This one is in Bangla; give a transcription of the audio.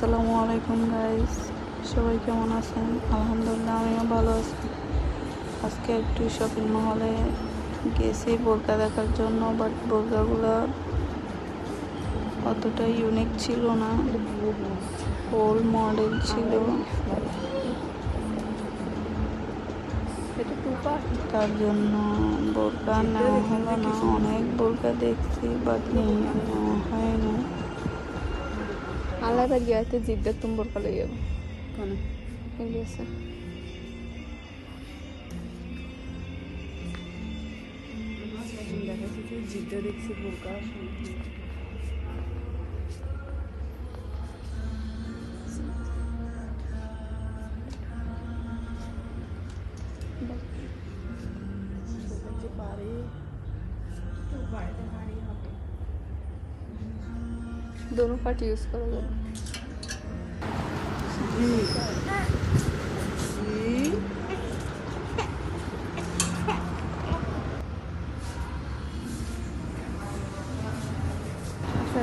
আসসালামু আলাইকুম গাইস, সবাই কেমন আছেন? আলহামদুলিল্লাহ আমিও ভালো আছি। আজকে একটু শপিং মহলে গেছি বোরকা দেখার জন্য, বাট বোরকাগুলো অতটা ইউনিক ছিল না, ওল্ড মডেল ছিল। তার জন্য বোরকা নেওয়া হলো না। অনেক বোরকা দেখছি বাট নেওয়া হয় না। আলাদা গিয়াতে জিদ্দার তুমি বোরকা লই যাবো কেন ইলিয়াসে দেখাচ্ছি তুই জিদ্দা দেখছি বোরকা যে পারে বাড়িতে গাড়ি হবে दोनों पार्ट यूज करो जाবে আচ্ছা